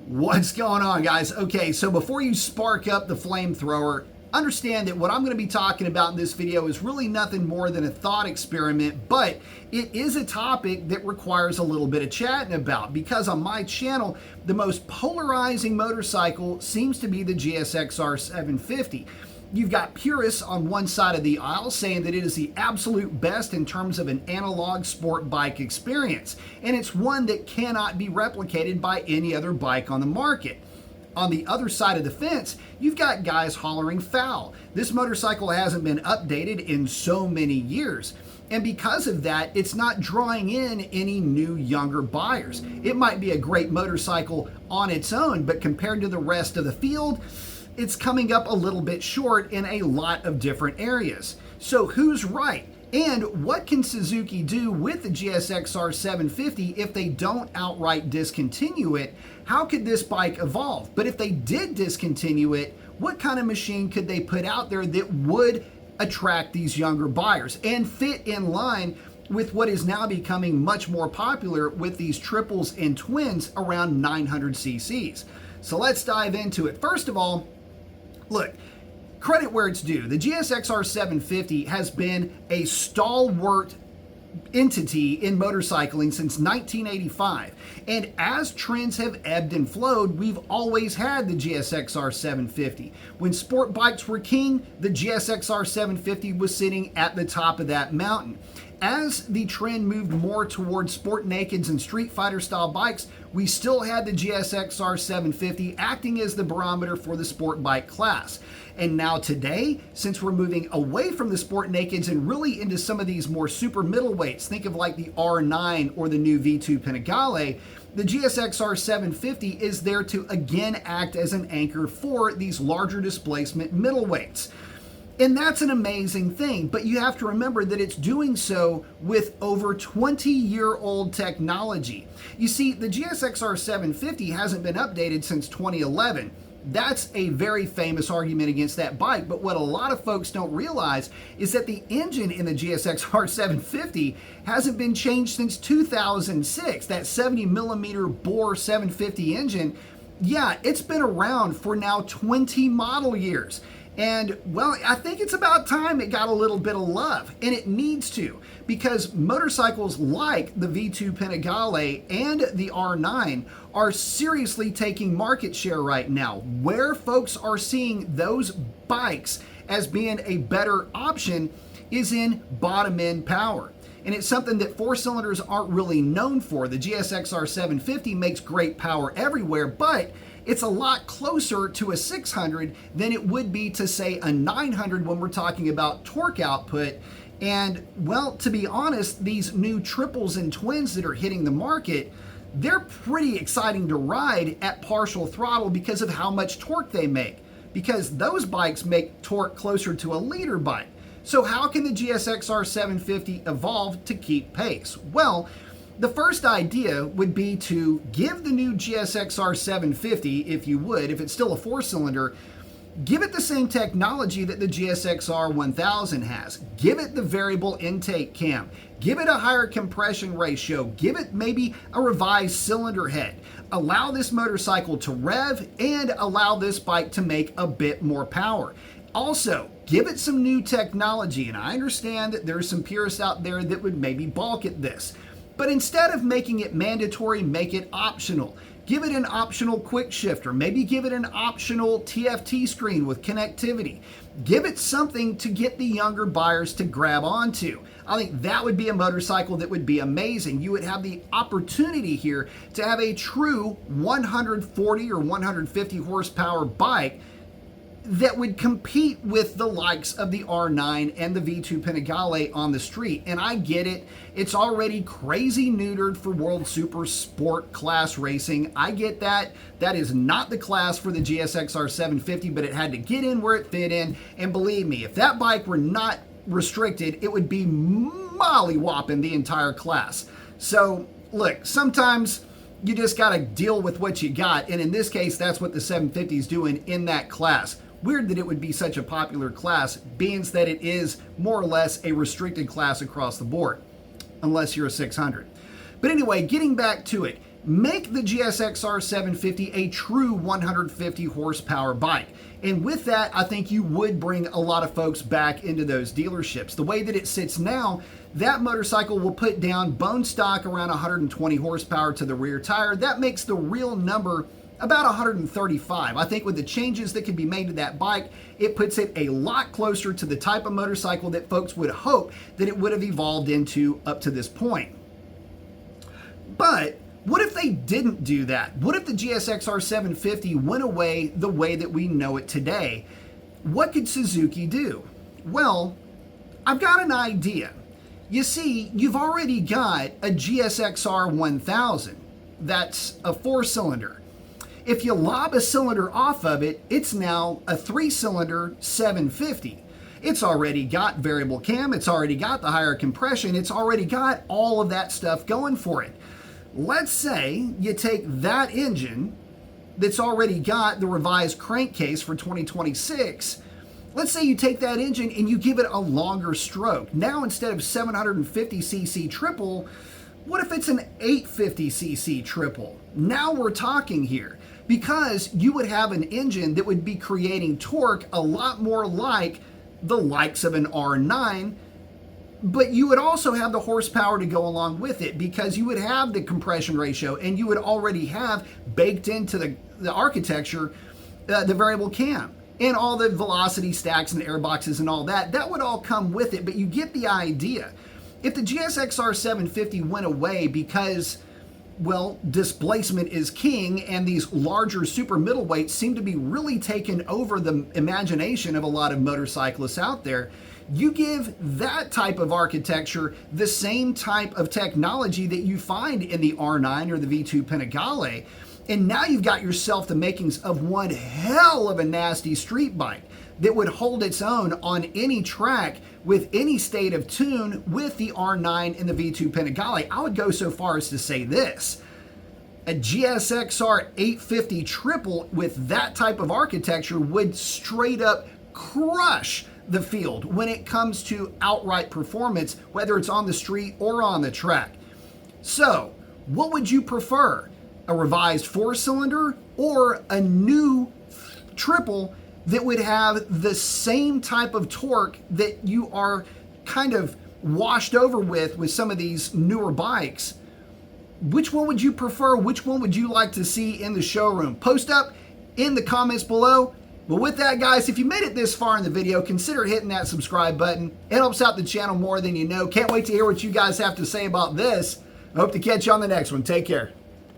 What's going on, guys? Okay, so before you spark up the flamethrower, understand that what I'm going to be talking about in this video is really nothing more than a thought experiment, but it is a topic that requires a little bit of chatting about, because on my channel, the most polarizing motorcycle seems to be the GSXR 750. You've got purists on one side of the aisle saying that it is the absolute best in terms of an analog sport bike experience, and it's one that cannot be replicated by any other bike on the market. On the other side of the fence, you've got guys hollering foul. This motorcycle hasn't been updated in so many years, and because of that, it's not drawing in any new younger buyers. It might be a great motorcycle on its own, but compared to the rest of the field, it's coming up a little bit short in a lot of different areas. So who's right? And what can Suzuki do with the GSXR 750 if they don't outright discontinue it? How could this bike evolve? But if they did discontinue it, what kind of machine could they put out there that would attract these younger buyers and fit in line with what is now becoming much more popular with these triples and twins around 900 cc's? So let's dive into it. First of all, look, credit where it's due. The GSXR 750 has been a stalwart entity in motorcycling since 1985. And as trends have ebbed and flowed, we've always had the GSXR 750. When sport bikes were king, the GSXR 750 was sitting at the top of that mountain. As the trend moved more towards sport nakeds and street fighter style bikes, we still had the GSXR 750 acting as the barometer for the sport bike class. And now today, since we're moving away from the sport nakeds and really into some of these more super middleweights, think of like the R9 or the new V2 Panigale, the GSXR 750 is there to again act as an anchor for these larger displacement middleweights. And that's an amazing thing, but you have to remember that it's doing so with over 20-year-old technology. You see, the GSXR 750 hasn't been updated since 2011. That's a very famous argument against that bike, but what a lot of folks don't realize is that the engine in the GSXR 750 hasn't been changed since 2006. That 70 millimeter bore 750 engine, yeah, it's been around for now 20 model years. And, well, I think it's about time it got a little bit of love, and it needs to, because motorcycles like the V2 Panigale and the R9 are seriously taking market share right now. Where folks are seeing those bikes as being a better option is in bottom-end power. And it's something that four-cylinders aren't really known for. The GSXR 750 makes great power everywhere, but it's a lot closer to a 600 than it would be to, say, a 900 when we're talking about torque output. And, well, to be honest, these new triples and twins that are hitting the market, they're pretty exciting to ride at partial throttle because of how much torque they make, because those bikes make torque closer to a liter bike. So how can the GSXR 750 evolve to keep pace? Well, the first idea would be to give the new GSXR 750, if you would, if it's still a four-cylinder, give it the same technology that the GSXR 1000 has. Give it the variable intake cam. Give it a higher compression ratio. Give it maybe a revised cylinder head. Allow this motorcycle to rev and allow this bike to make a bit more power. Also, give it some new technology, and I understand that there's some purists out there that would maybe balk at this. But instead of making it mandatory, make it optional. Give it an optional quick shifter. Maybe give it an optional TFT screen with connectivity. Give it something to get the younger buyers to grab onto. I think that would be a motorcycle that would be amazing. You would have the opportunity here to have a true 140 or 150 horsepower bike that would compete with the likes of the R9 and the V2 Panigale on the street. And I get it. It's already crazy neutered for World Super Sport class racing. I get that. That is not the class for the GSXR 750, but it had to get in where it fit in. And believe me, if that bike were not restricted, it would be mollywhopping the entire class. So look, sometimes you just got to deal with what you got. And in this case, that's what the 750 is doing in that class. Weird that it would be such a popular class, being that it is more or less a restricted class across the board, unless you're a 600. But anyway, getting back to it, make the GSXR 750 a true 150 horsepower bike. And with that, I think you would bring a lot of folks back into those dealerships. The way that it sits now, that motorcycle will put down bone stock around 120 horsepower to the rear tire. That makes the real number about 135. I think with the changes that can be made to that bike, it puts it a lot closer to the type of motorcycle that folks would hope that it would have evolved into up to this point. But what if they didn't do that? What if the GSXR 750 went away the way that we know it today? What could Suzuki do? Well, I've got an idea. You see, you've already got a GSXR 1000. That's a 4-cylinder. If you lob a cylinder off of it, it's now a 3-cylinder 750. It's already got variable cam, it's already got the higher compression, it's already got all of that stuff going for it. Let's say you take that engine that's already got the revised crankcase for 2026. Let's say you take that engine and you give it a longer stroke. Now instead of 750cc triple, what if it's an 850cc triple? Now we're talking here, because you would have an engine that would be creating torque a lot more like the likes of an R9, but you would also have the horsepower to go along with it, because you would have the compression ratio and you would already have baked into the architecture the variable cam and all the velocity stacks and air boxes and all that. That would all come with it, but you get the idea. If the GSXR 750 went away because, well, displacement is king and these larger super middleweights seem to be really taking over the imagination of a lot of motorcyclists out there, you give that type of architecture the same type of technology that you find in the R9 or the V2 Panigale, and now you've got yourself the makings of one hell of a nasty street bike that would hold its own on any track with any state of tune with the R9 and the V2 Panigale. I would go so far as to say this: a GSXR 850 triple with that type of architecture would straight up crush the field when it comes to outright performance, whether it's on the street or on the track. So, what would you prefer? A revised 4-cylinder or a new triple that would have the same type of torque that you are kind of washed over with some of these newer bikes? Which one would you prefer? Which one would you like to see in the showroom? Post up in the comments below. But with that, guys, if you made it this far in the video, consider hitting that subscribe button. It helps out the channel more than you know. Can't wait to hear what you guys have to say about this. I hope to catch you on the next one. Take care.